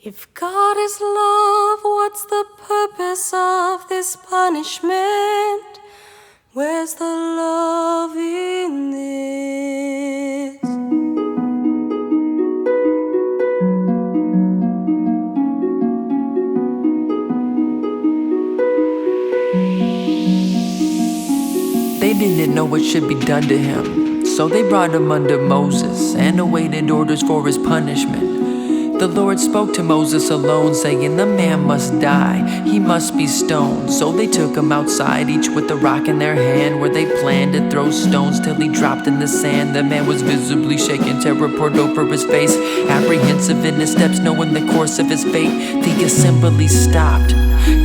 If God is love, what's the purpose of this punishment? Where's the love in this? They didn't know what should be done to him, so they brought him under Moses and awaited orders for his punishment. The Lord spoke to Moses alone, saying, "The man must die, he must be stoned." So they took him outside, each with a rock in their hand, where they planned to throw stones till he dropped in the sand. The man was visibly shaken, terror poured over his face, apprehensive in his steps, knowing the course of his fate. The assembly stopped,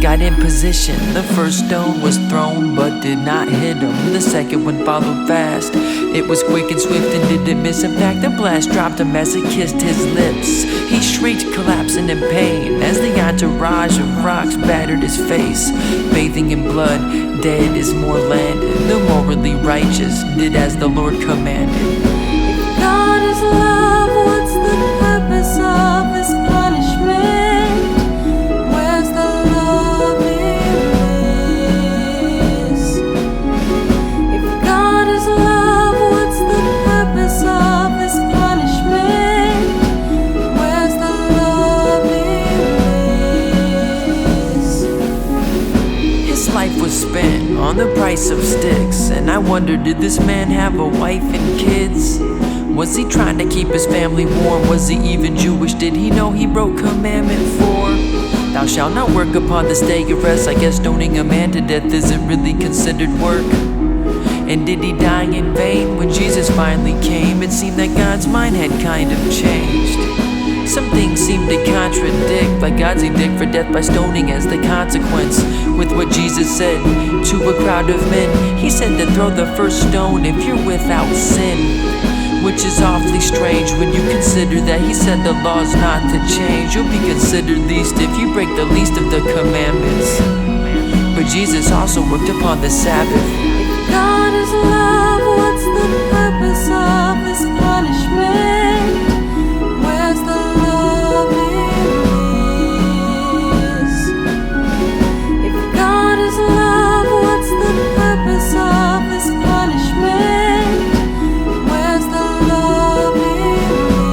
got in position. The first stone was thrown but did not hit him. The second one followed fast. It was quick and swift and didn't miss. In fact, the blast dropped him as it kissed his lips. He shrieked, collapsing in pain, as the entourage of rocks battered his face. Bathing in blood, dead as more landed. The morally righteous did as the Lord commanded. If God is love, what's the purpose of this punishment? Where's the love in this? If God is love, what's the purpose of this punishment? Where's the love in this? His life was spent on the price of sticks, and I wonder, did this man have a wife and kids? Was he trying to keep his family warm? Was he even Jewish? Did he know he broke commandment 4? Thou shalt not work upon this day of rest. I guess stoning a man to death isn't really considered work. And did he die in vain? When Jesus finally came, it seemed that God's mind had kind of changed. Some things seem to contradict, like God's edict for death by stoning as the consequence, with what Jesus said to a crowd of men. He said to throw the first stone if you're without sin, which is awfully strange when you consider that he said the law's not to change. You'll be considered least if you break the least of the commandments. But Jesus also worked upon the Sabbath. If God is love, what's the purpose of this punishment? Where's the love in this? If God is love, what's the purpose of this punishment? Where's the love in this?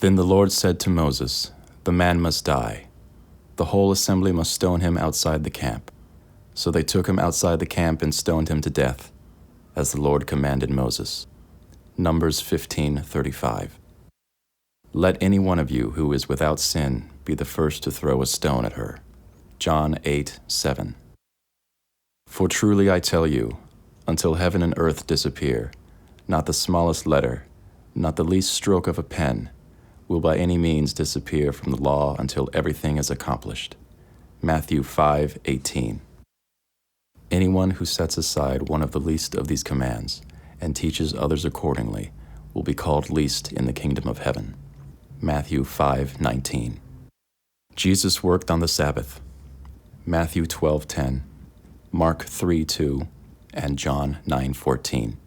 Then the Lord said to Moses, "The man must die. The whole assembly must stone him outside the camp." So they took him outside the camp and stoned him to death, as the Lord commanded Moses. Numbers 15:35. Let any one of you who is without sin be the first to throw a stone at her. John 8:7. For truly I tell you, until heaven and earth disappear, not the smallest letter, not the least stroke of a pen, will by any means disappear from the law until everything is accomplished. Matthew 5:18. Anyone who sets aside one of the least of these commands and teaches others accordingly will be called least in the kingdom of heaven. Matthew 5:19. Jesus worked on the Sabbath. Matthew 12:10, Mark 3:2, and John 9:14.